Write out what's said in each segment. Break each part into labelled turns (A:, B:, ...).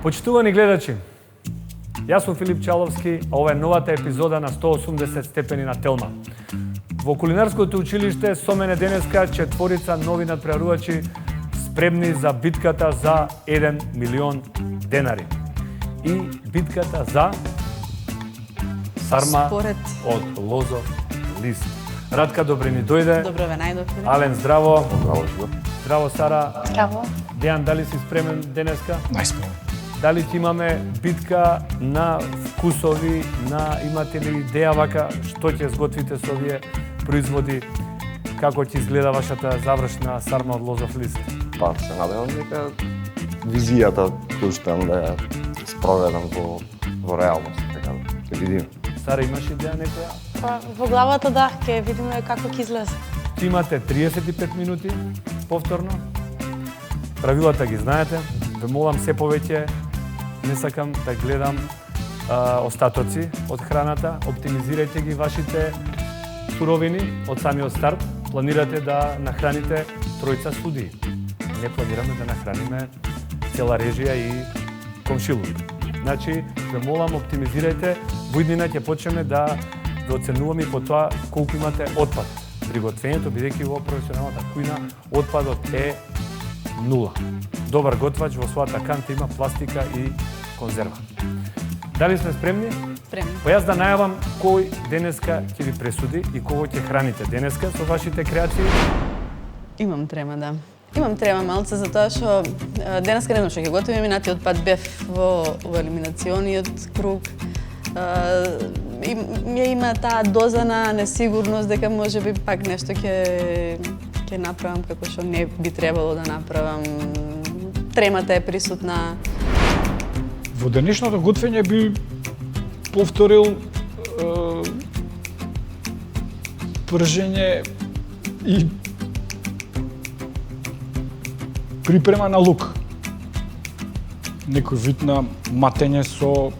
A: Почитувани гледачи, јас сум Филип Чаловски, а ова е новата епизода на 180 степени на Телма. Во кулинарското училиште со мене денеска четворица нови надпреварувачи спремни за битката за 1 милион денари. И битката за сарма од лозов лист. Радка, добре ни дојде.
B: Добро ве најдовме.
A: Ален, здраво.
C: Здраво.
A: Здраво, Сара.
B: Здраво.
A: Дејан, дали си спремен денеска?
C: Најспремен.
A: Дали ќе имаме битка на вкусови, имате ли идеја вака што ќе сготвите со овие производи? Како ќе изгледа вашата завршна сарма од лозов лист?
C: Па, се надевам дека визијата пуштам да ја спроведам во реалност, така да ќе видиме.
A: Сара, имаш идеја некоја?
B: Па, во главата да, ќе видиме како ќе излезе.
A: Ти имате 35 минути повторно. Правилата ги знаете. Ве молам се повеќе, не сакам да гледам остатоци од храната. Оптимизирајте ги вашите суровини од самиот старт. Планирате да нахраните тројца студии. Не планираме да нахраниме цела режија и комшилук. Значи, ве молам, оптимизирајте. Во иднина ќе почнеме да ве оценуваме и по тоа колку имате отпад при готвењето, бидејќи во професионалната кујна отпадот е 0. Добар готвач во својата канта има пластика и конзерва. Дали сме спремни?
B: Спремни.
A: Па јас да најавам кој денеска ќе ви пресуди и кого ќе храните денеска со вашите креации.
B: Имам трема, да. Имам трема малце за тоа што денеска не знам што ќе готвиме, минатиот пат бев во елиминациониот круг. Има таа доза на несигурност дека можеби пак нешто ќе направам како што не би требало да направам. Тремата е присутна.
D: Во денешното готвење би повторил пржење и припрема на лук. Некој вид на матење со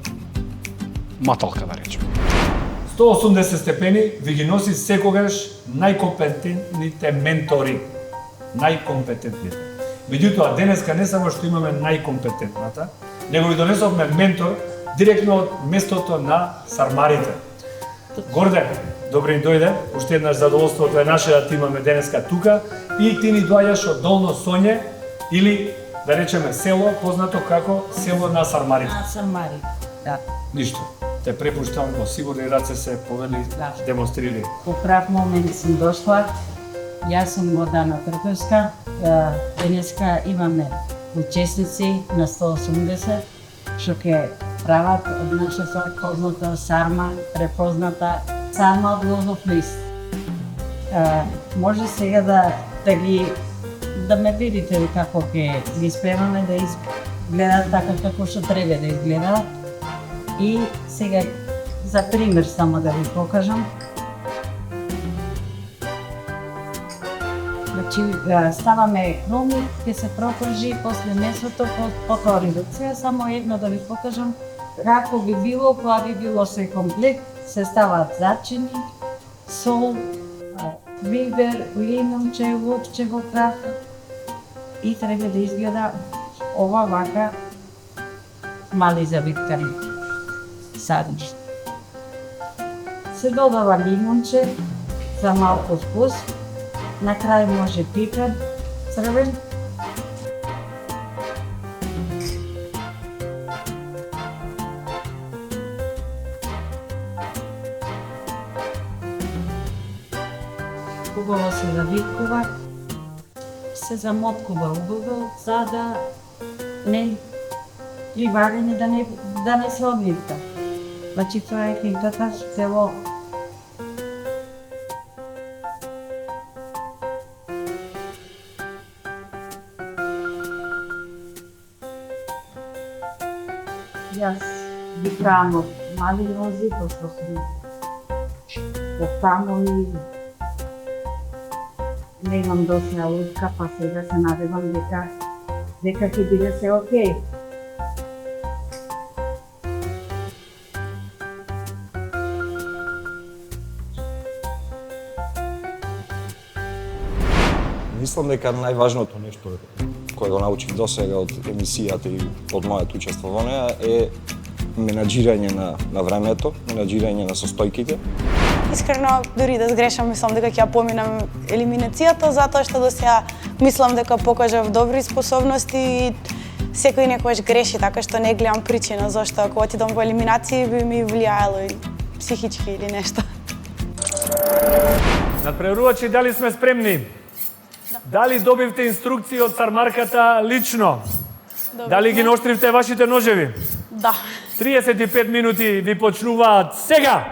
D: маталка, да речем.
A: 180 степени ви ги носи секогаш најкомпетентните ментори. Најкомпетентните. Меѓутоа, денеска не само што имаме најкомпетентната, него ви донесовме ментор директно од местото на сармарите. Горде, добре ни дојде, уште еднаш задоволството е наше да ти имаме денеска тука и ти ни доаѓаш од Долно Соње или да речеме село познато како село на сармарите.
E: На сармарите, да.
A: Ништо. Те препуштам во сигурни раце се повели,
E: Да.
A: демонстрили.
E: По прав момент сум дошла. Јас сум Гордана Трковска. Денеска имаме учесници на 180 што ќе прават од нашата позната сарма, препозната сарма од лозов лист. Може сега да ме видите како ќе ги спремаме да изгледаат така како што треба да изгледаат. И сега за пример само да ви покажам. Значи, ставаме хромик, ќе се пропржи, после месото, потоа рибот. Сега само едно да ви покажам како би било, кога би било се комплект, се ставаат зачини, сол, бибер, лимонче, лупче во прах и треба да изгледа ова вака мали завиткани садиш. Се додава лимонче за малку вкус. На крај може пипер, црвен. Убаво се завиткува, се замоткува убаво, за да не при варење да не се одвитка. Значи тоа е финката цело. Јас ги правам од мали лози, пошто сум таму и не имам досна луска, па сега се надевам дека ќе биде се окей.
C: Мислам дека најважното нешто кој го научих досега од емисијата и од моето учество во неа е менаџирање на времето, менаџирање на состојките.
F: Искрено, дури да сгрешам, мислам дека ќе ја поминам елиминацијата, затоа што до сега мислам дека покажав добри способности и секој некогаш греши, така што не гледам причина зашто ако отидам во елиминации би ми влијаело и психички или нешто.
A: Надпреварувачи, дали сме спремни? Дали добивте инструкции од цармарката лично? Дали ги наоштривте вашите ножеви?
F: Да.
A: 35 минути ви почнуваат сега!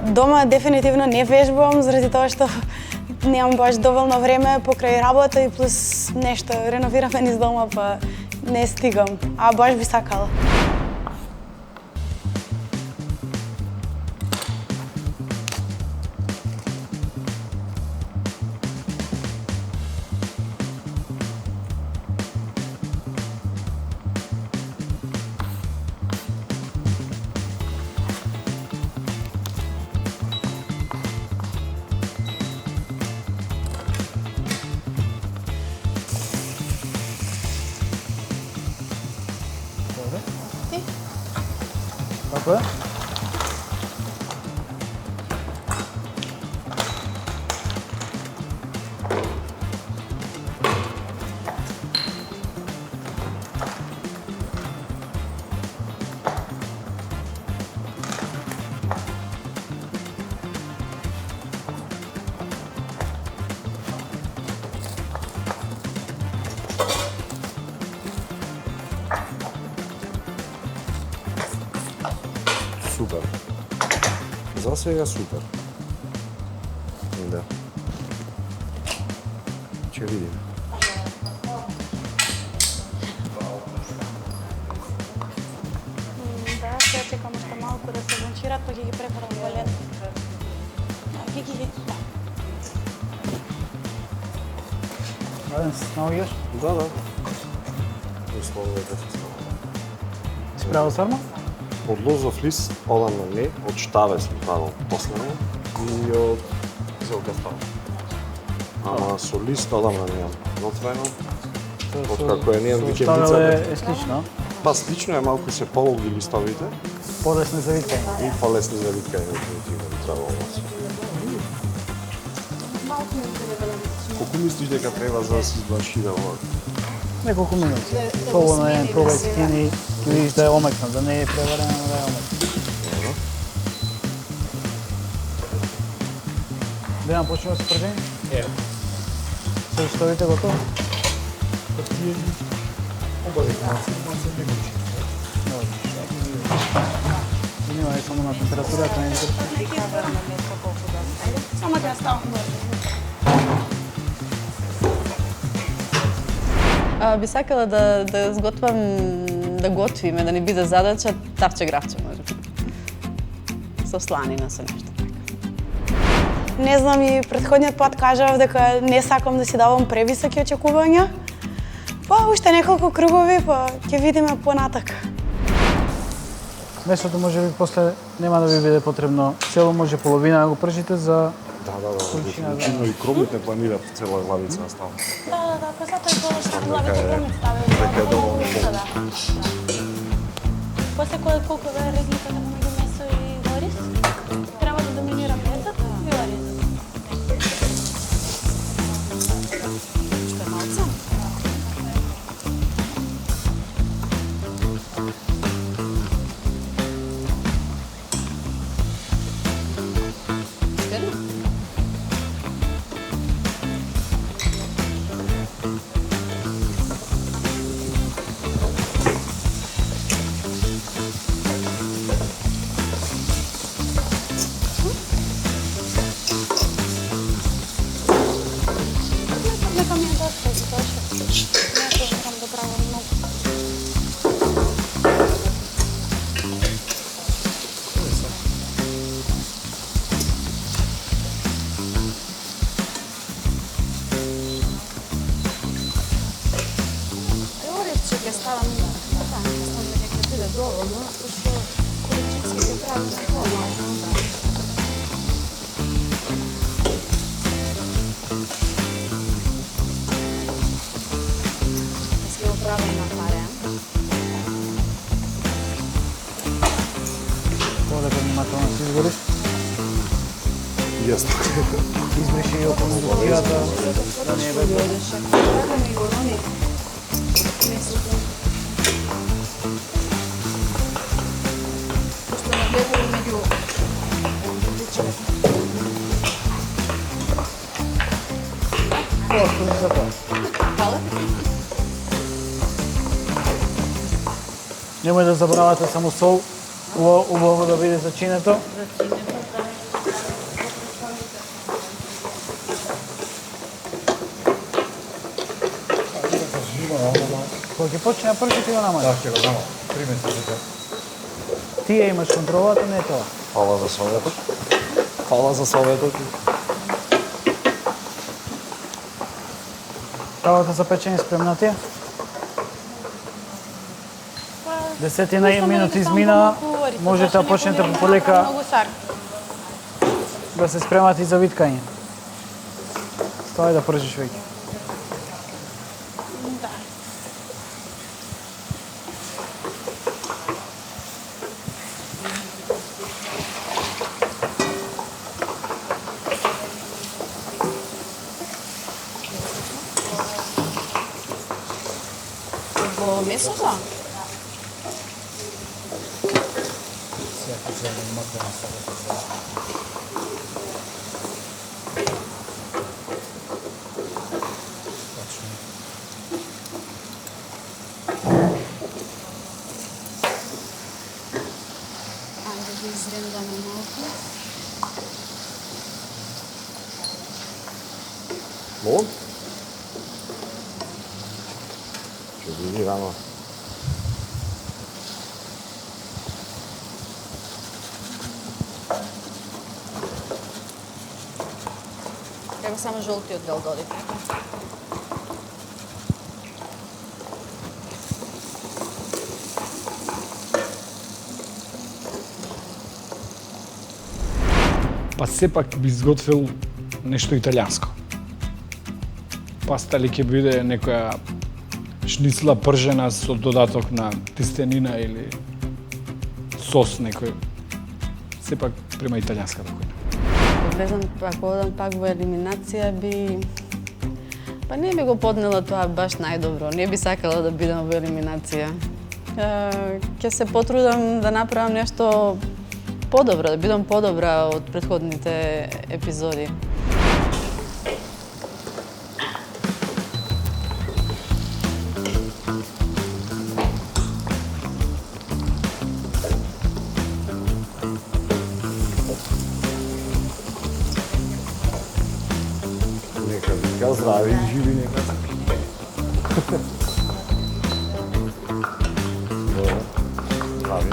F: Дома дефинитивно не вежбувам заради тоа што немам баш доволно време покрај работа и плюс нешто реновираме низ дома, па не стигам, а баш би сакала.
D: Како е?
C: Супер. За сега супер. Да. Ќе видиме.
F: Да, сега чекам уште малку да се вончират, па ќе ги префрлам во лед. Ги.
D: Аден се наоѓаш?
C: Да. Условите се ставаме.
D: Си правил сарма?
C: Од лозов лист, одамна не, од штаве сум правил последно и од зелка става. Ама со лист одамна немам готвено. Откако ја немам викендица.
D: Ставел е слично.
C: Па слично е, малку се пологи листовите
D: Полесно за викање.
C: и полесни за виткање, дефинитивно би требало да се. Колку мислиш дека треба за да се избашира ова?
D: Неколку минути. Слободно еден пробај скини, ќе видиш да е омекна, да не е преварена, да е омекна. Дејан, почнува се пржење?
A: Е.
D: Се ставите готово? Внимај само на температурата на
F: Само да ставам.
B: Би сакала да сготвам, да готвиме, да не биде задача тавче гравче, може би. Со сланина, со нешто така.
F: Не знам, и претходниот пат кажав дека не сакам да си давам превисоки очекувања. Па уште неколку кругови, па ќе видиме понатак.
D: Месото може би после нема да ви биде потребно цело, може половина да го пржите за
C: Да, дефинитивно и кромит не планират цела главица да ставам.
F: Да, па затоа е тоа што
C: Дека
F: главите
C: е-
F: кромит ставил.
C: дека е доволно
F: Да. После колку е разликата меѓу месо и рис, треба да доминира месото или ризот.
B: ставам, така, мислам дека ќе биде доволно, пошто количински се прави помалку. Ќе го правам на паре.
D: Полека внимателно се изгориш.
C: Јасно.
D: Избриши и околу кутијата, да не е без.
B: Така ми го рони месото. Пошто не гледам меѓу
D: Просто за тоа.
B: Хвала.
D: Немој да заборавате само сол, убаво да биде зачинето. Кога ќе почне да прши, ќе го намажеш.
A: Да, ќе го дам. Примете се.
D: Тие имаш контролата, не тоа.
C: Фала за советот. Фала за советот.
D: Кавата за печење спремна ти е? 10 минути измина, можете да почнете полека да се спремате и за виткање. Ставај да пржиш веќе.
B: Во месото? Ајде да изрендаме малку.
C: Мол? Ќе види рано.
B: Треба само жолтиот дел додик.
G: Па сепак би изготвил нешто италијанско. Паста ли ќе биде некоја шницла пржена со додаток на тестенина или сос некој. Сепак према италијанската кујна.
B: Влезам, ако одам пак во елиминација, па не би го поднела тоа баш најдобро. Не би сакала да бидам во елиминација. Ќе се потрудам да направам нешто подобро, да бидам подобра од претходните епизоди.
C: Нека вика здрави и живи нека. Добре. Здрави.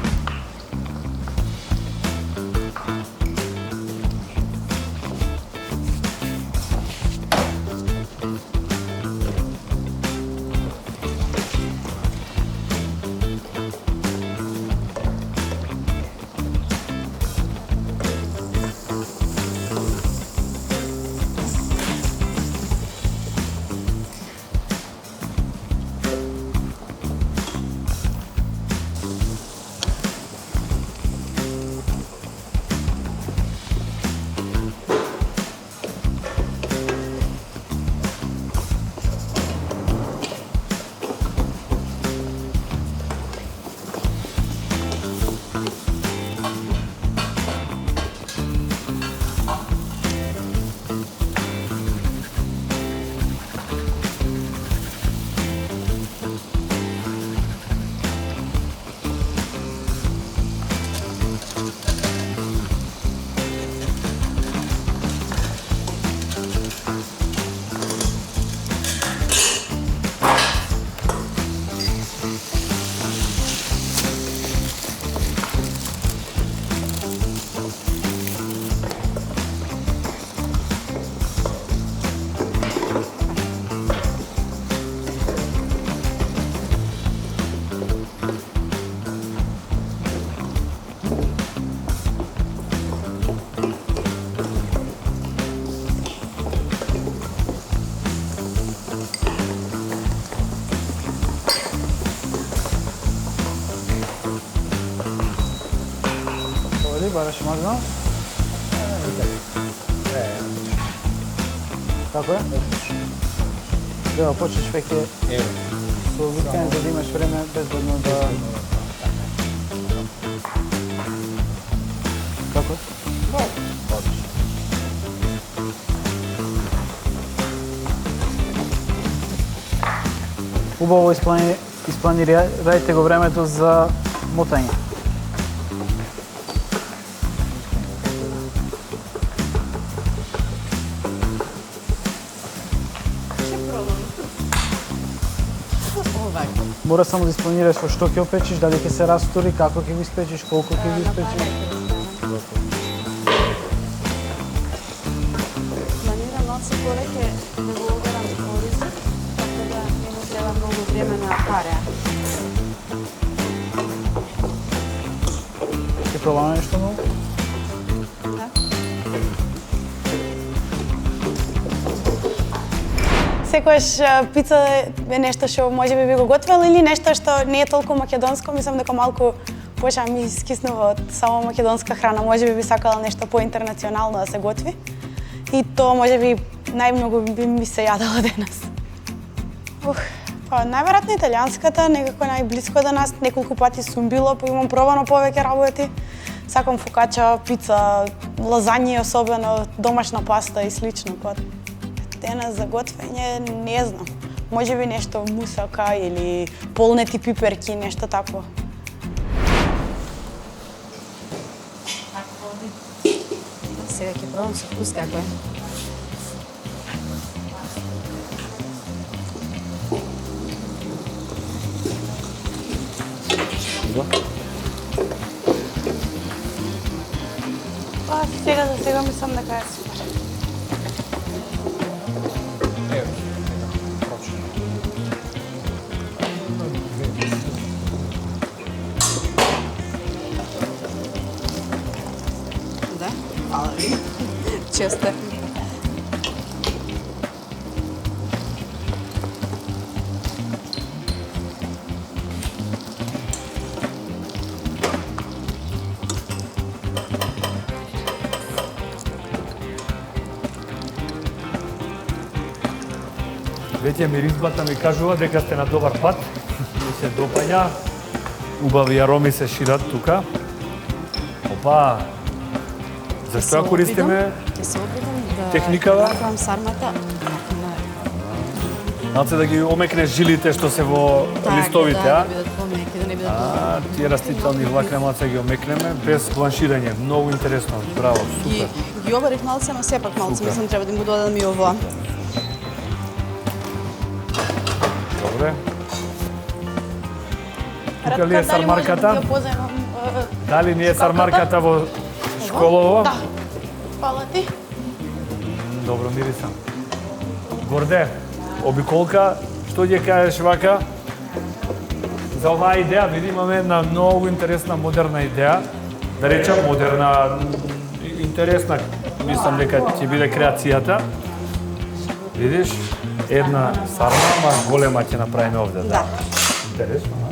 D: бараш мазно. Како е? Да, почнеш веќе со викање за да имаш време безбедно да... Како? Убаво испланирајте го времето за мотање. Мора само да испланираш во што ќе опечиш, дали ќе се растори, како ќе го испечиш, колку ќе го испечиш.
B: Планирам малце повеќе да го огарам оризот, така да не му треба многу време на пареа.
D: Ќе пробаме нешто ново?
B: Да.
F: Секојаш пица е нешто што можеби би го готвел или нешто што не е толку македонско, мислам дека малку почна ми скиснува од само македонска храна, можеби би сакала нешто поинтернационално да се готви. И тоа можеби најмногу би ми се јадало денес. Па најверојатно италијанската, некако најблиско до нас, неколку пати сум била, имам пробано повеќе работи. Сакам фокача, пица, лазањи особено, домашна паста и слично. Па денес за готвење не знам. Можеби нешто мусака или полнети пиперки, нешто такво.
B: Сега ќе пробам со вкус како е.
F: Па сега за сега мислам дека е супер.
B: Да? Фала ви. Често.
A: Веќе миризбата ми кажува дека сте на добар пат. Ми се допаѓа. Убави ароми се шират тука. Опа! Зашто ја користиме
B: Ќе се опитам да
A: техникава?
B: направам сармата.
A: Значи да ги омекнеш жилите што се во листовите,
B: да
A: а?
B: бидат помеки, да не бидат
A: Тие растителни влакна малце ги омекнеме без бланширање. Многу интересно. Браво, супер.
B: Ги обарив малце, но сепак малце,
A: Супер.
B: мислам треба да му додадам и ова.
A: Добре. Тука ли е сармарката? Дали ни е сармарката во школово?
F: Да. Фала ти.
A: Добро мирисам. Горде, обиколка, што ќе кажеш вака? За оваа идеја, види, имаме една многу интересна, модерна идеја. Да речам, модерна, интересна, мислам дека ќе биде креацијата. Видиш, една сарма, ама голема ќе направиме овде. Да. Интересно, а?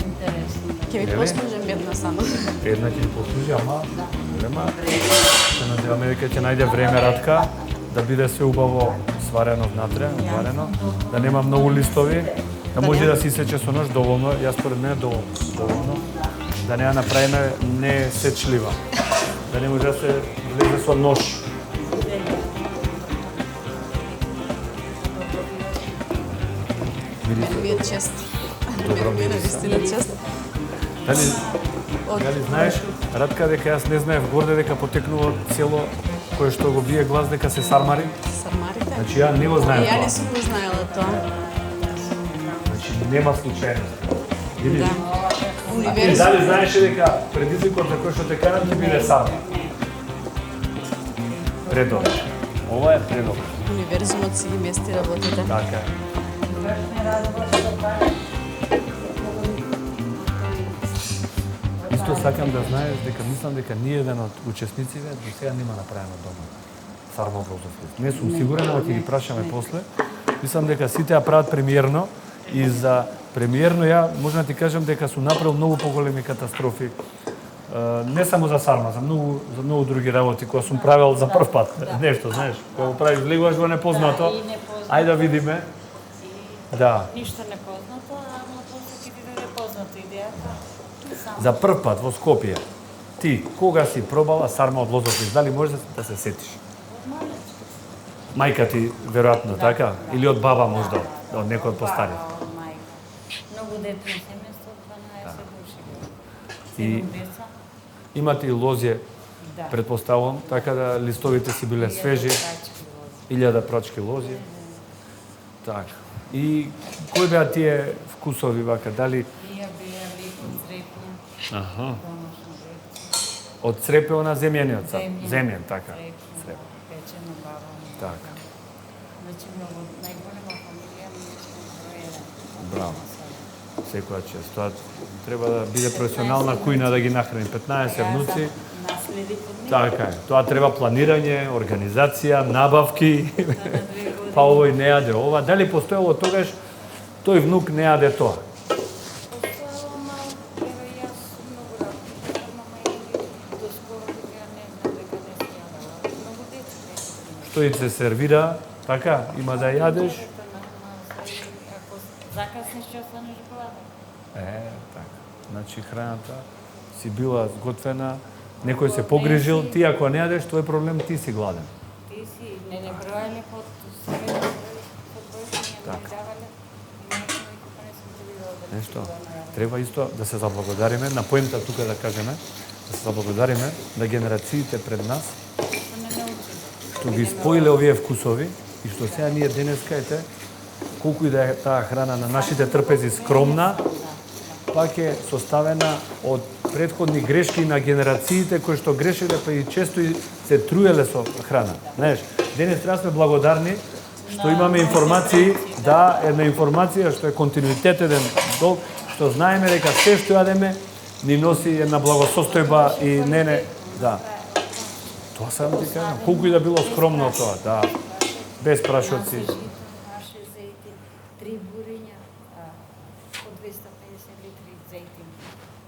B: Ќе ви
A: Нели?
B: послужам една само.
A: Една ќе ни послужи, ама голема. Се надеваме дека ќе најде време Радка, да биде се убаво сварено внатре, отварено, да нема многу листови, да може да се исече со нож доволно, јас според мене доволно, да не ја направиме несечлива, да не може да се влезе со нож.
B: Ми е чест. Ми е навистина чест.
A: Дали знаеш, Радка, дека јас не знаев горде дека потекнува село кое што го бие глас дека се сармари?
B: Сармарите?
A: Значи ја не го знаев
B: Ја
A: тоа.
B: не сум го знаела тоа.
A: Значи нема случајност. Видиш?
B: Да.
A: А ти
B: Универзум.
A: дали знаеше дека предизвикот за кој што те карам ќе биде сам? Предобро. Ова е предобро.
B: Универзумот си ги мести работите.
A: Така е. Исто сакам да знаеш дека мислам дека ни еден од учесниците до сега нема направено дома сарма во Зофија. Не сум сигурен, ама ќе ги прашаме после. Мислам дека сите ја прават премиерно и за премиерно ја можам да ти кажам дека сум направил многу поголеми катастрофи Не само за сарма, за многу други работи кои сум правил за прв пат. Нешто, знаеш, кога го правиш влегуваш во непознато. Ајде да видиме. Да.
E: Ништо непознато, ама после ќе биде непознато идејата.
A: За прв пат во Скопје. Ти кога си пробала сарма од лозофис, дали можеш да се сетиш? Мајка ти веројатно така или од баба можда, од некој од постари.
E: Многу дете семејство, 12 души.
A: И
E: 7 деца.
A: имате и лозје, предпоставувам, така да листовите си биле свежи, 1000 прачки лозје. Така. И кои беа тие вкусови вака, дали
E: Тие беа леко црепни,
A: аха,
E: домашно леко,
A: од црепе на земјениот сад, земјен така.
E: црепни, печено баба.
A: Така.
E: Значи многу најголема фамилија ми е
A: Браво. Секоја чест. Тоа треба да биде професионална кујна да ги нахрани 15 внуци.
E: наследи под нив.
A: Така е. Тоа треба планирање, организација, набавки. Па овој не јаде ова. Дали постоело тогаш тој внук не јаде тоа?
E: Постоело мал, ева и јас многу работи. Мама и доскоро дека не знам дека не се јадала. Многу деца беа.
A: Што и се сервира, така, има да јадеш.
E: Ако закаснеш ќе останеш гладен.
A: Така. Значи храната си била сготвена, некој се погрижил, ти ако не јадеш, тој проблем, ти си гладен.
E: Ти си не бројале под себе под бојшење, не давале.
A: Нешто, треба исто да се заблагодариме, на поента тука да кажеме, да се заблагодариме на генерациите пред нас, што ги споиле овие вкусови и што сега ние денеска ете, колку и да е таа храна на нашите трпези скромна, пак е составена од претходни грешки на генерациите кои што грешеле па и често и се труеле со храна. Знаеш, денес треба сме благодарни што имаме информации, да, една информација што е континуитет, еден долг, што знаеме дека се што јадеме ни носи една благосостојба и да. Тоа сам ти кажам, колку и да било скромно тоа, да, без прашоци.
E: Наше зејтин, 3 буриња, по 250 литри зејтин,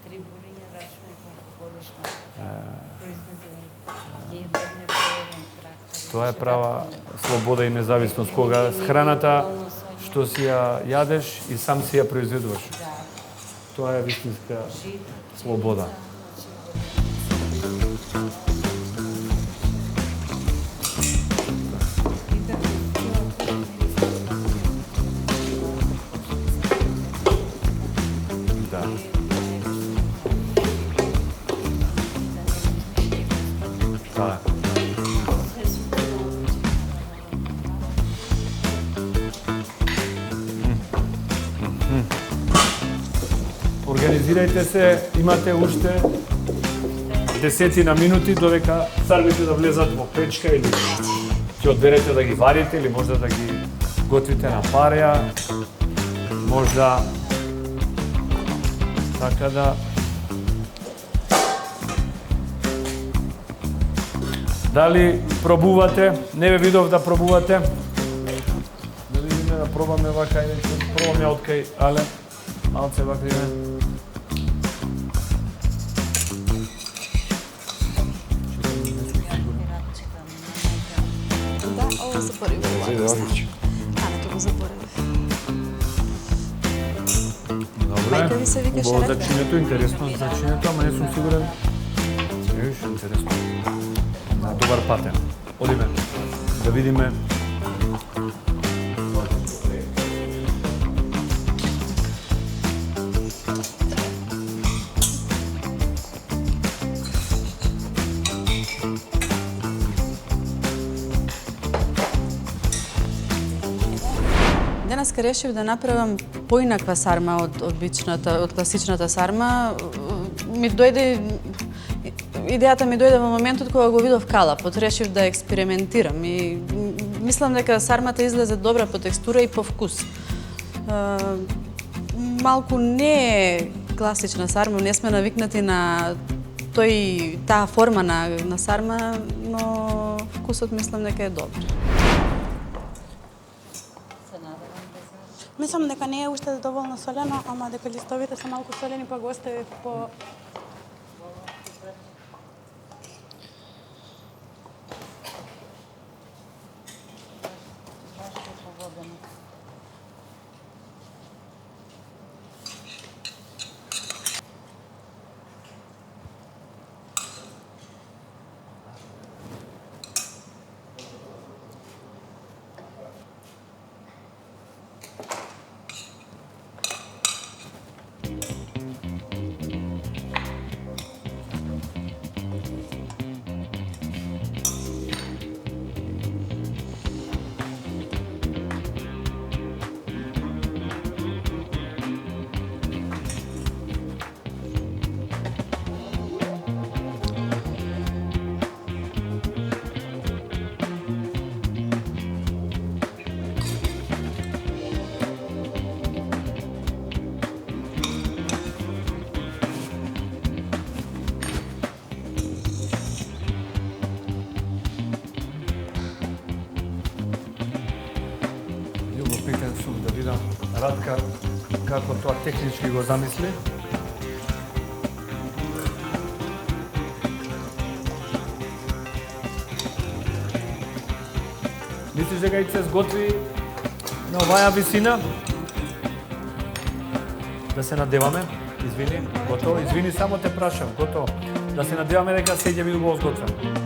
E: 3 буриња рачно годишно произведени. Једене проеден трактор.
A: Тоа е права слобода и независност, кога с храната што си ја јадеш и сам си ја произведуваш. Тоа е вистинска слобода. Да. Така. Организирајте се, имате уште 10 на минути додека сарбите да влезат во печка или ќе одберете да ги варите или можда да ги готвите на парја, можда така да дали пробувате, не ве видов да пробувате. Да видиме да пробаме вака, иначе пробаме од кај Але. Малце вака име.
B: Да, ovo zaboravim. Ането го заборавив. Мајка ви се викаше
A: Убаво
B: ред.
A: зачинето, интересно зачинето, ама не сум сигурен. Виж, интересно. На добар патен. Одиме да видиме.
B: Денеска решив да направам поинаква сарма од класичната сарма. Идејата ми дојде во моментот кога го видов калапот, решив да експериментирам и мислам дека сармата излезе добра по текстура и по вкус. Малку не е класична сарма, не сме навикнати на таа форма на сарма, но вкусот мислам дека е добар.
F: Мислам дека не е уште доволно солено, ама дека листовите се малку солени, па го оставив по
A: Радка како тоа технички го замисли. Мислиш дека и се сготви на оваа висина? Да се надеваме? Извини, готово. Извини, само те прашам, готово. Да се надеваме дека се ќе биде убаво сготвен.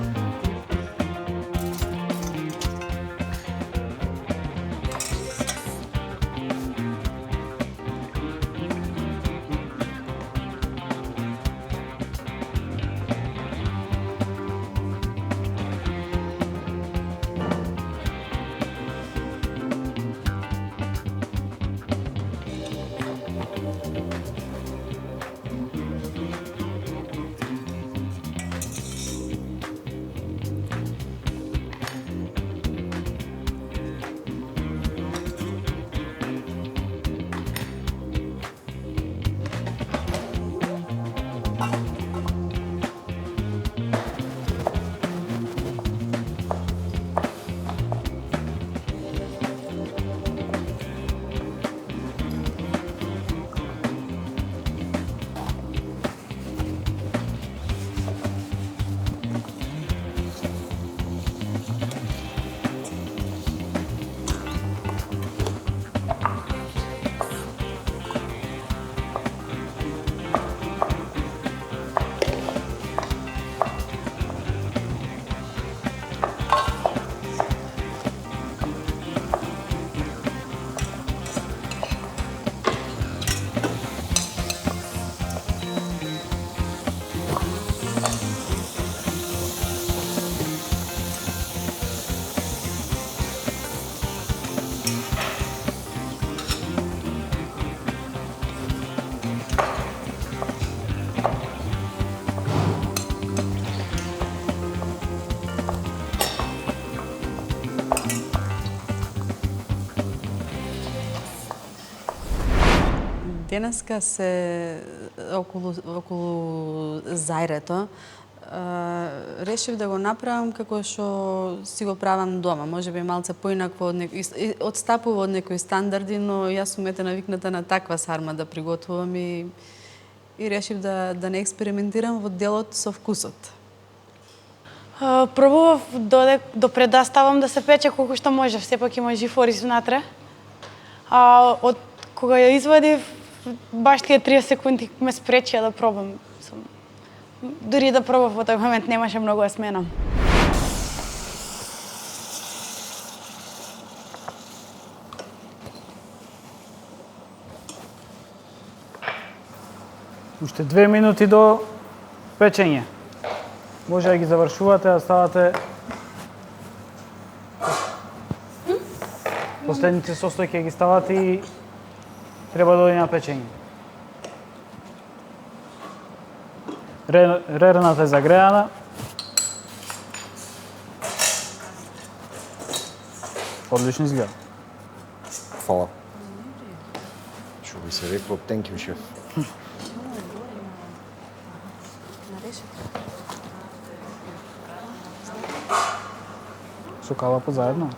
B: Денеска се околу зајрето. Решив да го направам како што си го правам дома. Можеби малце поинакво одстапува од некои стандарди, но јас сум навикната на таква сарма да приготвувам и решив да не експериментирам во делот со вкусот.
F: Пробував допред да ставам да се пече колку што може, сепак има жив ориз внатре. Од кога ја извадив, баш тие 30 секунди ме спречија да пробам. Дури да пробав во тој момент немаше многу да сменам.
D: Уште 2 минути до печење. Може да ги завршувате, да ставате последните состојки ги ставате и треба да оди на печење. Рерната е загреана. Одлично изгледа.
C: Фала. Што би се рекло, thank you, шеф.
D: Со калапот заедно.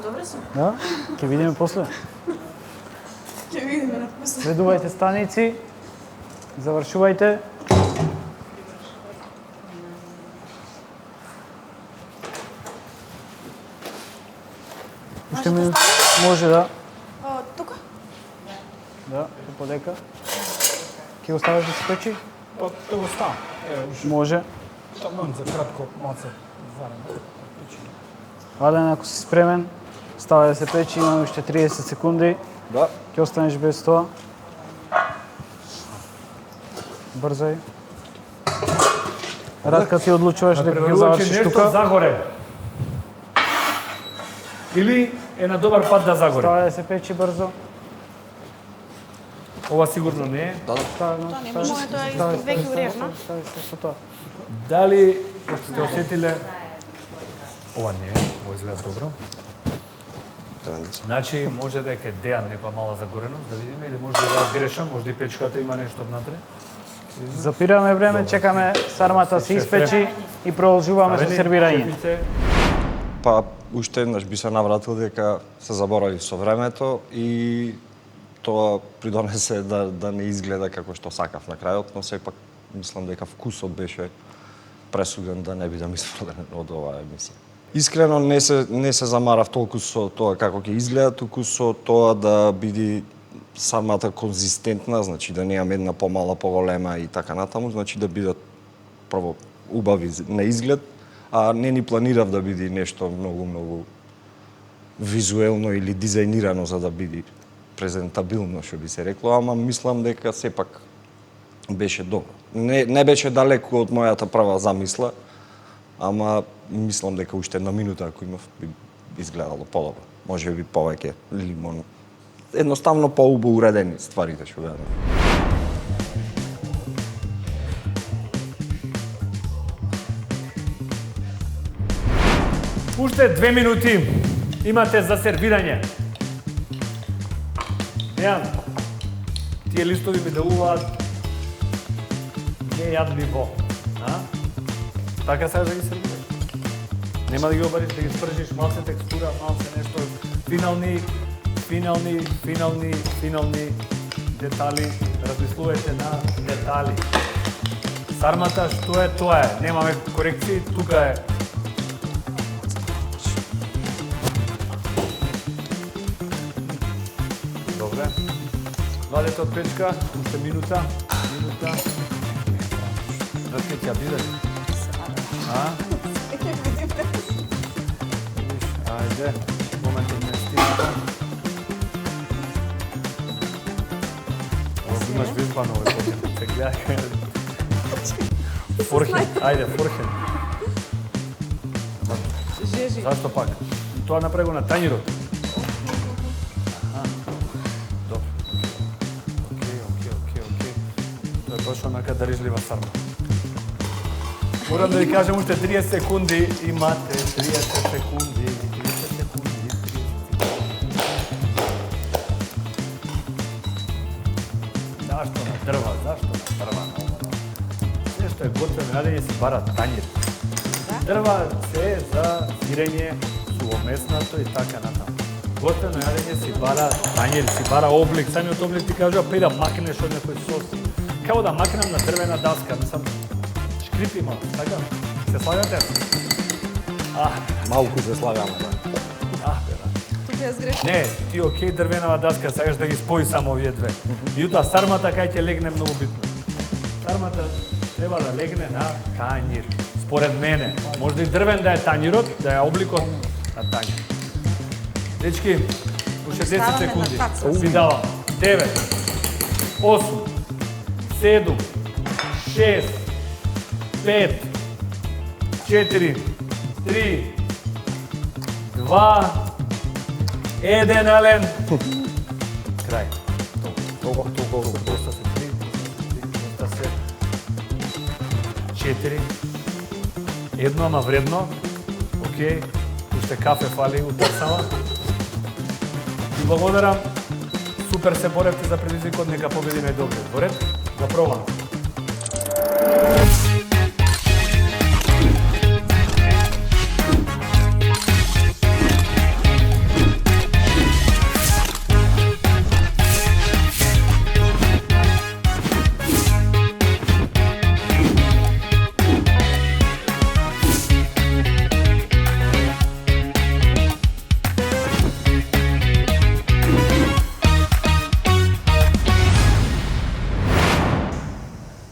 B: Добре сум.
D: Да, ќе видиме после.
B: Ќе видиме на после.
D: Ведувајте станици, завршувајте. Уште минут може да.
F: Тука?
D: Да, подека. Ќе го ставаш да се печи?
G: Па, да го ставам.
D: Може.
G: Таман за кратко, малце варено.
D: Вален, ако си спремен, ставај да се печи, имаме уште 30 секунди.
C: Да.
D: Ќе останеш без тоа. Брзај. Радка ти одлучуваш дека ќе завршиш
A: нешто
D: тука.
A: загоре. Или е на добар пат да загоре.
D: Ставај да се печи брзо.
A: Ова сигурно не е.
F: Моето е веќе уревно.
D: Стави се со тоа.
A: Дали сте осетиле? Ова не е, ова изгледа добро. Значи, може дека е Дејан некоја мала загореност, да видиме, или може да ја грешам, може и печката има нешто внатре.
D: Запираме време, чекаме сармата се испечи и продолжуваме со сервирање.
A: Шефите,
C: Па, уште еднаш би се навратил дека се заборави со времето и тоа придонесе да не изгледа како што сакав на крајот, но сепак мислам дека вкусот беше пресуден да не бидам испроден од оваа емисија. Искрено не се замарав толку со тоа како ќе изгледа, туку со тоа да биде самата конзистентна, значи да немам една помала, поголема и така натаму, значи да бидат прво убави на изглед, а не ни планирав да биде нешто многу визуелно или дизајнирано за да биде презентабилно, што би се рекло, ама мислам дека сепак беше добро. Не беше далеку од мојата прва замисла, ама мислам дека уште една минута ако имав би изгледало подобро. Може би повеќе лимон. Едноставно поубаво уредени стварите што беа.
A: Уште 2 минути имате за сервирање. Дејан, тие листови ми делуваат нејадливо. Така сакаш да ги сервираш? Нема да ги обариш, да ги спржиш, малце текстура, малце нешто, финални детали, размислувате на детали. Сармата што е, тоа е. Немаме корекции, тука е. Добре. Вадете од печка, уште минута. Знаете ќе ја бидеш? Ајде, моментот не стигна. Имаш визбано овој покен, се гледај. Форхен, ајде, форхен. Зашто пак? Тоа направи на тањирот. Добро. Окей. Тоа е баш онака дарижлива сарма. Морам да ви кажем уште 30 секунди, имате 30 секунди. Зашто на дрва? Се што е готвено јадење си бара тањир. Дрва се за сирење, сувомеснато и така натаму. Готвено јадење си бара тањир, си бара облик, самиот облик ти кажува па и да макнеш од некој сос. Како да макнам на дрвена даска, мислам, шкрипи малку, така? Се слагате?
C: Малку се слагаме, да.
A: Не, ти окей дрвенава даска, сакаш да ги спои само овие две. Меѓутоа сармата кај ќе легне многу битно. Сармата треба да легне на тањир. Според мене, може и дрвен да е тањирот, да е обликот на тањир. Дечки, уште 10 секунди. Ви давам. 9, 8, 7, 6, 5, 4, 3, 2, 1, Ален. Крај. Толку. Доста се 3, доста се 4. Едно, ама вредно. Океј. Уште кафе фали утасава. И благодарам. Супер се боревте за предизвикот, нека победи најдобриот. Во ред? Да пробам.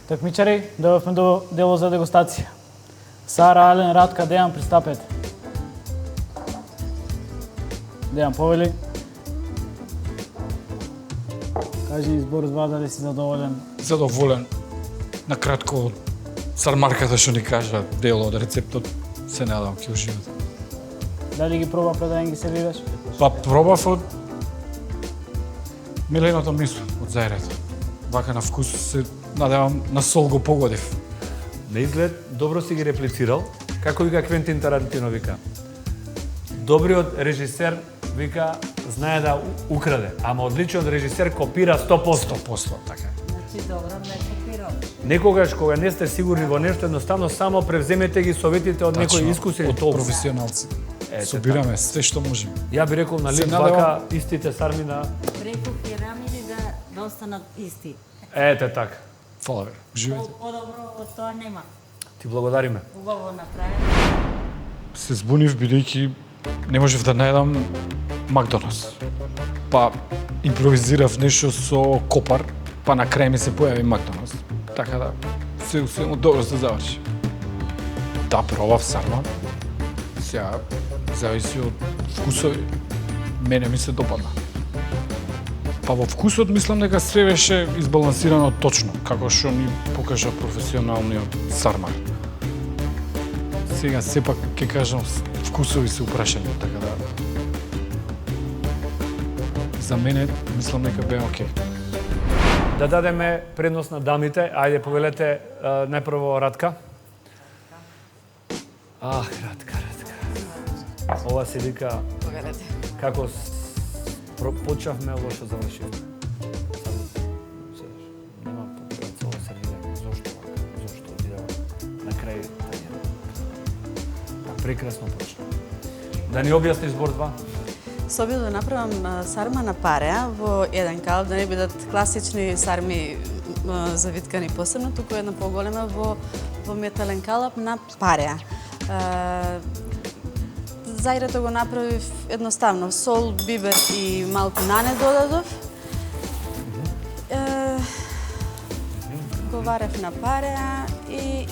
D: Такмичари, дојавме до дело за дегустација. Сара, Ален, Радка, Дејан, пристапете. Дејан, повели. Кажи избор два дали си задоволен.
G: Задоволен. На кратко, сармарката што ни кажа дело од рецептот, се надам ќе уживат.
D: Дали ги проба пред да ги сервираш?
G: Па пробав од миленото мисо од зајрето. Вака на вкус се надевам на сол го погодив.
A: На изглед, добро си ги реплицирал. Како вика Квентин Тарантино вика? Добриот режисер вика знае да украде, ама одличниот режисер копира 100%.
G: 100%, така.
E: Значи, добро, не копирам.
A: Некогаш кога не сте сигурни во нешто, едноставно само превземете ги советите од некој искусен
G: од професионалци. Собираме све што можеме.
A: Ја би рекол на
G: Се
A: лип
G: надевам-
A: вака истите сарми на...
E: Преку пирамиди да останат исти.
A: Ете така.
G: Фала ве. Живете.
E: Подобро од тоа нема.
A: Ти благодариме.
E: Убаво направено.
G: Се збунив бидејќи не можев да најдам Макдоналдс. Па импровизирав нешто со копар, па на крај ми се појави Макдоналдс. Така да се добро се заврши. Да, пробав сарма. Сега зависи од вкусови. Мене ми се допадна. Па во вкусот мислам дека све беше избалансирано точно, како што ни покажа професионалниот сармар. Сега сепак ќе кажам вкусови се упрашање, така да за мене мислам дека бе окей.
A: Да дадеме предност на дамите. Ајде, повелете најпрво Радка. Радка. Ова се вика
B: Повелете.
A: како почнавме, лошо завршивме. Нема потреба цело сервирање. Зошто вака? Зошто одидева на крај прекрасно почна. Да ни објасниш збор 2?
B: Се обид да направам сарма на пареа во еден калап, да не бидат класични сарми завиткани посебно, туку една поголема во метален калап на пареа. Зајрето го направив едноставно, сол, бибер и малку нане додадов. Го варев на пареа и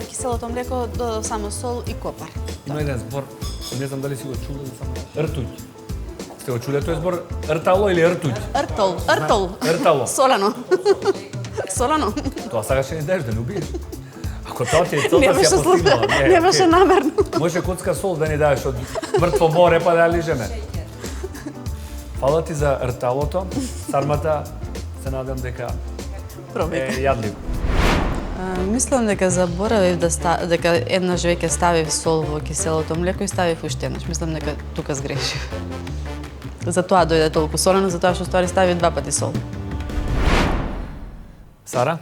B: киселото млеко додав само сол и копар.
A: Има еден збор, не знам дали си го чуле, само ртуќ. Сте го чуле тој збор ртало или ртуќ?
B: Ртол.
A: Ртало.
B: Солено.
A: Тоа сакаш ни дадеш да не убиеш. Ако тоа ти е целта
B: Не
A: си
B: беше
A: ја постигнала.
B: случај, не беше намерно.
A: Може коцка сол да ни дадеш од мртво море па да ја лижеме. Фала ти за рталото. Сармата се надам дека
B: Пробајте.
A: е јадлив.
B: Мислам дека заборавив дека еднаш веќе ставив сол во киселото млеко и ставив уште еднаш. Мислам дека тука сгрешив. Затоа дојде толку солено, затоа што ствари ставив 2 пати сол.
A: Сара?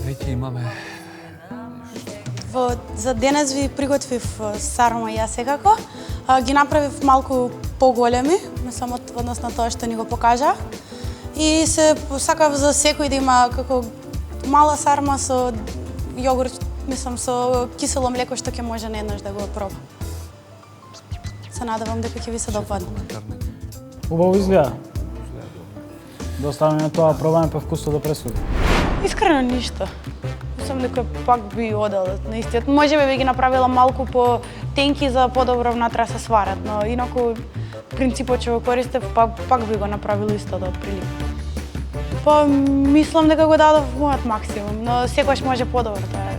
A: Веќе имаме.
F: За денес ви приготвив сарма ја секако. Ги направив малку поголеми, мислам од однос на тоа што ни го покажа. И се сакав за секој да има како мала сарма со јогурт, мислам со кисело млеко што ќе може наеднаш да го проба. Се надевам дека ќе ви се допадне.
D: Убаво изгледа. Да оставиме тоа, пробаме па вкусот да пресуди.
F: Искрено ништо. Мислам дека пак би одел на истиот. Може би ги направила малку по тенки за подобро внатре се сварат, но инаку принципот што го користев пак би го направила истото отприлика. Па мислам дека го дадов мојот максимум, но секогаш може подобро, тоа е.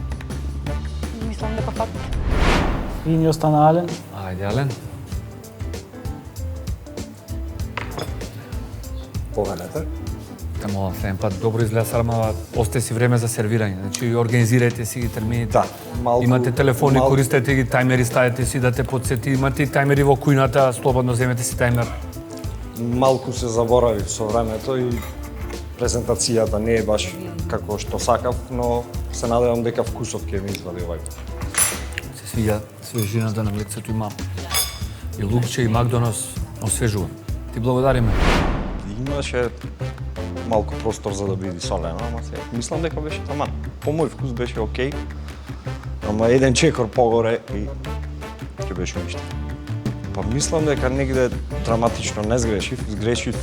F: Мислам дека факт.
D: И ни остана Ален.
A: Ајде, Ален.
C: Повелете.
A: Те молам, следен пат добро изгледа сарма, осте си време за сервирање. Значи, организирајте си ги термините.
C: Да, малку...
A: Имате телефони, користете ги, тајмери ставете си да те подсети. Имате и тајмери во кујната, слободно земете си тајмер.
C: Малку се заборавив со времето и презентацијата не е баш како што сакав, но се надевам дека вкусот ќе ми извади овај.
A: Се свиѓа свежината на млекцето, има и лукче и Макдоналдс, освежува. Ти благодариме.
C: Имаше малку простор за да биде солено, ама се мислам дека беше таман. По мој вкус беше окей, ама еден чекор погоре и ќе беше ништо. Па мислам дека негде драматично не сгрешив, сгрешив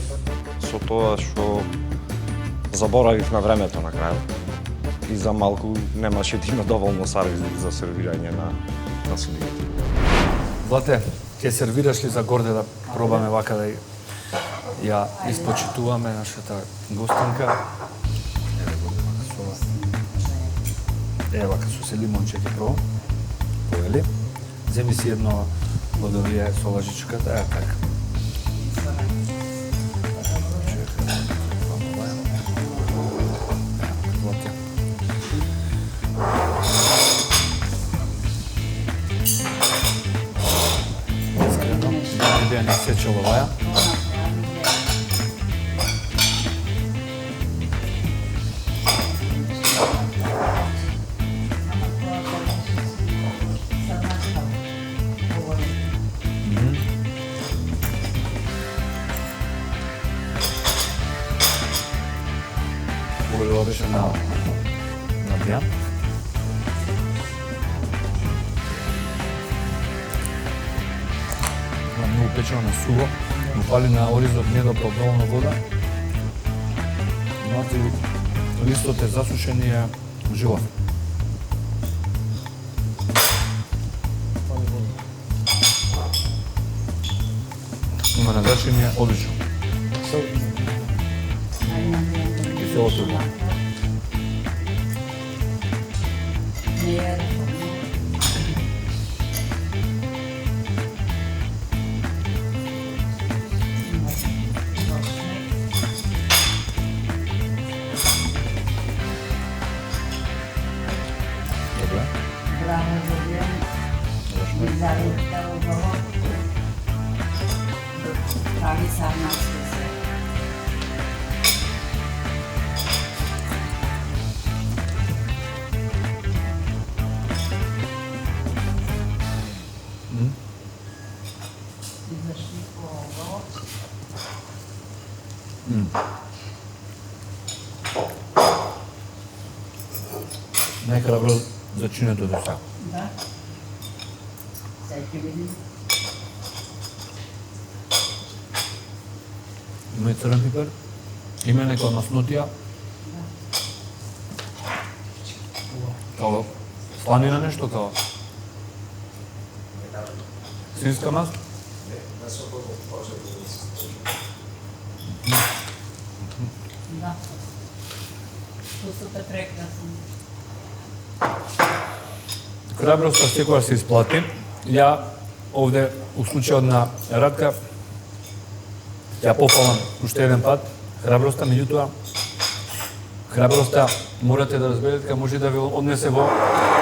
C: со тоа што заборавив на времето на крајот. И за малку немаше да има доволно сервиз за сервирање на судиите.
A: Злате, ќе сервираш ли за горде да пробаме вака да ја испочитуваме нашата гостинка? Ева вака со лимонче ќе пробам. Повели. Земи си едно од овие со лажичката, е така. Искрено, да би не сечел оваја. ова беше на дејан. Многу печено на сухо, но фали на оризот не допал доволно вода. Значи, листот е засушен и е живот. Има на зачиње одлично. Киселото е. Добре.
E: Браво, Јовјан. Елизавета убаво. Прави сарматски се. Изашли по ово.
A: Најхрабро зачинето до сега.
E: Да. Сега ќе видим.
A: Има и црен пипер, има некоја маснотија. Као сланина нешто, као свинска мас.
E: Да. Вкусот е прекрасен.
A: Храброста секогаш се исплати. Ја овде, у случајот на Радка, ја пофалам уште еден пат. Храброста, меѓутоа, храброста морате да разберете дека може да ви однесе во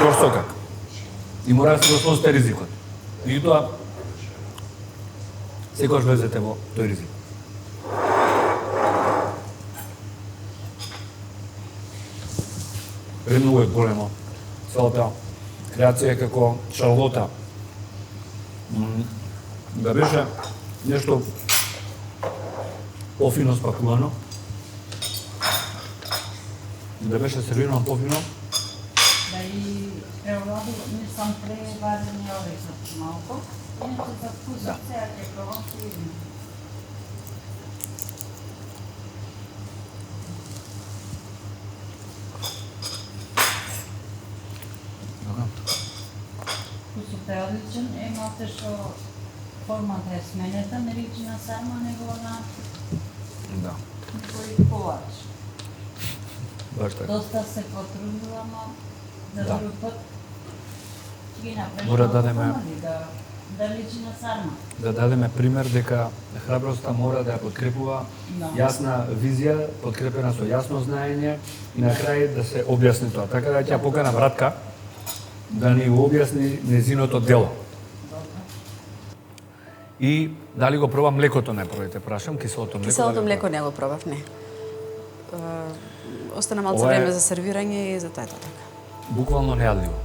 A: торсокак. И мора да се го сносите ризикот. Меѓутоа, секогаш влезете во тој ризик. Премногу е големо целата креација е како Шарлота. Да беше нешто пофино спакувано, да беше сервирано пофино.
E: Да и преолади, не сам преварени орезот малку. Иначе за вкусот сега ќе пробам ќе видим. Вкусот е одличен, малте што формата е сменета, не личи на сарма, него на
A: Да.
E: некој ковач.
A: Баш така.
E: Доста се потрудила, но за
A: Да.
E: друг пат ќе ги направиш
A: Мора да
E: малку
A: дадеме-
E: помали, да личи на сарма.
A: Да дадеме пример дека храброста мора да ја подкрепува
E: Да.
A: јасна визија, подкрепена со јасно знаење и на крај да се објасни тоа. Така да ќе ја поканам Радка да ни го објасни незиното дело. И дали го пробам млекото најпрво те прашам, киселото млеко.
B: Киселото
A: дали го
B: млеко не го пробав, не. Остана малце
A: Ова е-
B: време за сервирање и за тоа така.
A: Буквално нејадливо.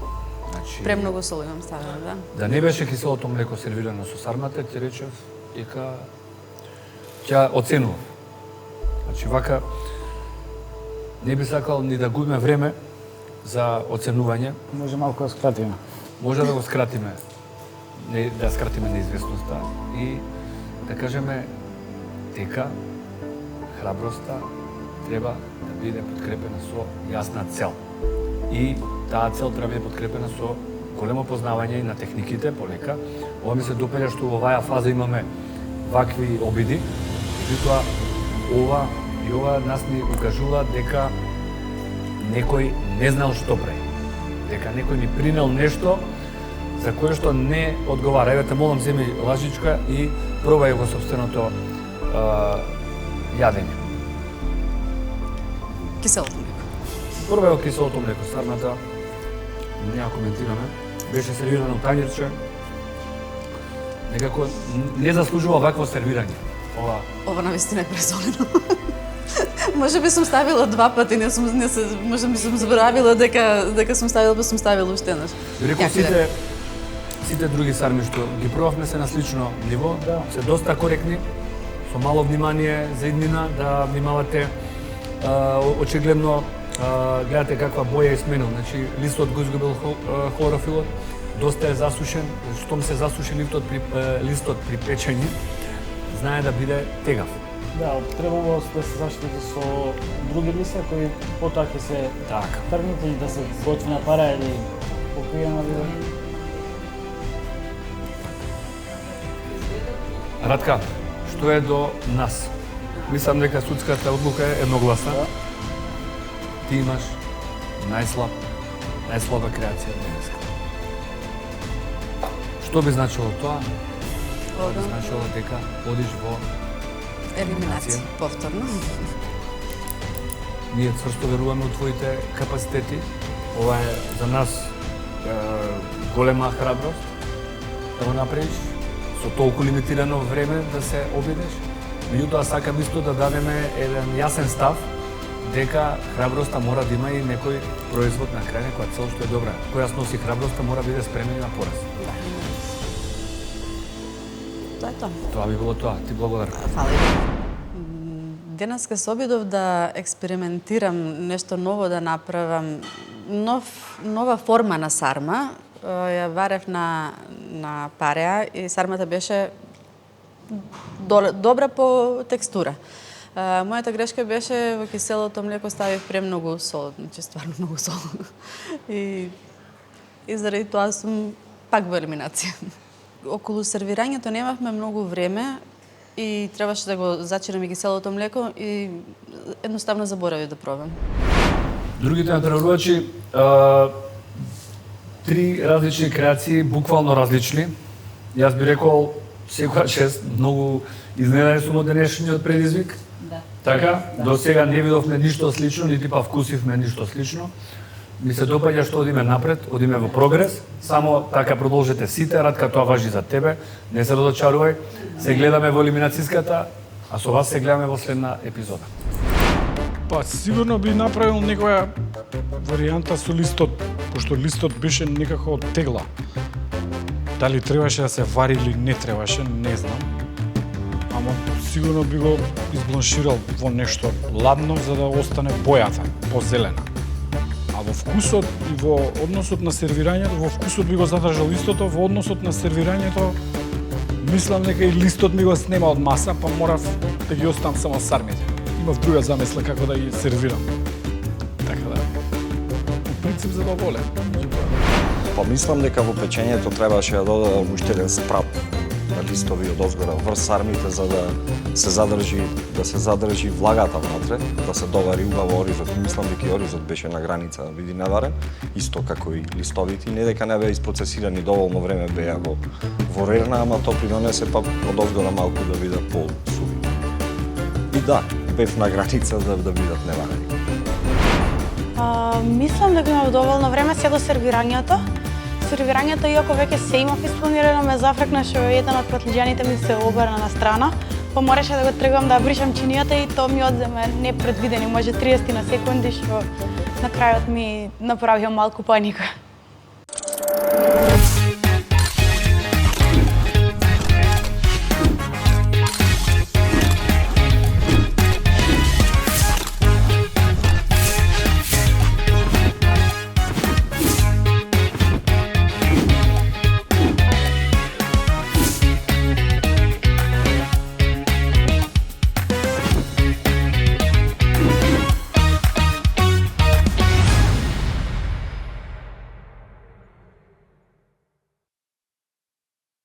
A: Значи,
B: Премногу сол имам ставено, да.
A: да не беше киселото млеко сервирано со сармата, ќе речев дека ќе оценував. Значи вака не би сакал ни да губиме време за оценување.
D: Може малку да скратиме.
A: Може да го скратиме, да скратиме неизвестноста и да кажеме дека храброста треба да биде подкрепена со јасна цел. И таа цел треба да биде подкрепена со големо познавање и на техниките полека. Ова ми се допаѓа што во оваа фаза имаме вакви обиди, меѓутоа ова нас ни укажува дека некој не знал што прави. Дека некој ни принел нешто за кое што не одговара. Еве те молам, земи лажичка и пробај го собственото јадење.
B: Киселото млеко.
A: Пробај го киселото млеко, сармата, не ја коментираме. Беше сервирано тањерче. Некако не заслужува вакво сервирање.
B: Ова навистина е презолено. Може би сум ставила два пати, може би сум заборавила дека сум ставила, па сум ставила уште еднаш.
A: Реков сите други сарми што ги пробавме се на слично ниво, се доста коректни, со мало внимание за иднина, да внимавате очигледно Гледате каква боја е сменил, значи листот го изгубил хлорофилот, доста е засушен, штом се засуши листот при печење, знае да биде тегав.
D: Да, требало да се заштити со други листа кои потоа ќе се тргнат и да се готви на пара или покриена биде.
A: Радка, што е до нас? Мислам дека судската одлука е едногласна. Да. Ти имаш најслаба креација денеска. Што би значило тоа? Би значило дека одиш во
B: елиминација повторно.
A: Ние цврсто веруваме во твоите капацитети. Ова е за нас голема храброст да го направиш со толку лимитирано време да се обидеш. Меѓутоа сакам исто да дадеме еден јасен став дека храброста мора да има и некој производ на крај, некоја цел што е добра. Која носи храброста мора биде спремен на пораз.
B: Тоа е тоа.
A: Тоа би било тоа. Ти благодарам.
B: Фала. Денеска се обидов да експериментирам нешто ново, да направам нова форма на сарма. Ја варев на пареа и сармата беше добра по текстура. Мојата грешка беше во киселото млеко ставив премногу сол, значи стварно многу сол. И заради тоа сум пак во елиминација. Околу сервирањето немавме многу време и требаше да го зачинам и киселото млеко и едноставно заборавив да пробам.
A: Другите натпреварувачи три различни креации, буквално различни. Јас би рекол секојаш е многу изненаден сум од денешниот предизвик.
B: Да.
A: Така? Да. До сега не видовме ништо слично, нити па вкусивме ништо слично. Ми се допаѓа што одиме напред, одиме во прогрес. Само така продолжете сите, Радка, тоа важи за тебе. Не се разочарувај. Се гледаме во елиминацијската, а со вас се гледаме во следна епизода.
G: Па сигурно би направил некоја варијанта со листот, пошто листот беше некако од тегла. Дали требаше да се вари или не требаше, не знам. Ама сигурно би го избланширал во нешто ладно за да остане бојата позелена. А во вкусот и во односот на сервирањето, во вкусот би го задржал истото, во односот на сервирањето мислам дека и листот ми го снема од маса, па морав да ги оставам само сармите. Имав друга замисла како да ги сервирам. Така да, по принцип задоволен.
C: Па мислам дека во печењето требаше да додадам уште еден спрат на листови од озгора врз сармите за да се задржи влагата внатре, да се довари убаво оризот. Мислам дека и оризот беше на граница да биде наварен, исто како и листовите, не дека не беа испроцесирани доволно време беа во рерна, ама тоа придонесе па од озгора малку да бидат по-суви. И да, бев на граница да бидат неварени.
F: Мислам дека имав доволно време се до сервирањето. Сервирањето, иако веќе се имав испланирано, ме зафркнаше еден од патлиџаните ми се обрна на страна, па мораше да го тргам да бришам чинијата и тоа ми одземе непредвидени, може 30 на секунди, што на крајот ми направија малку паника.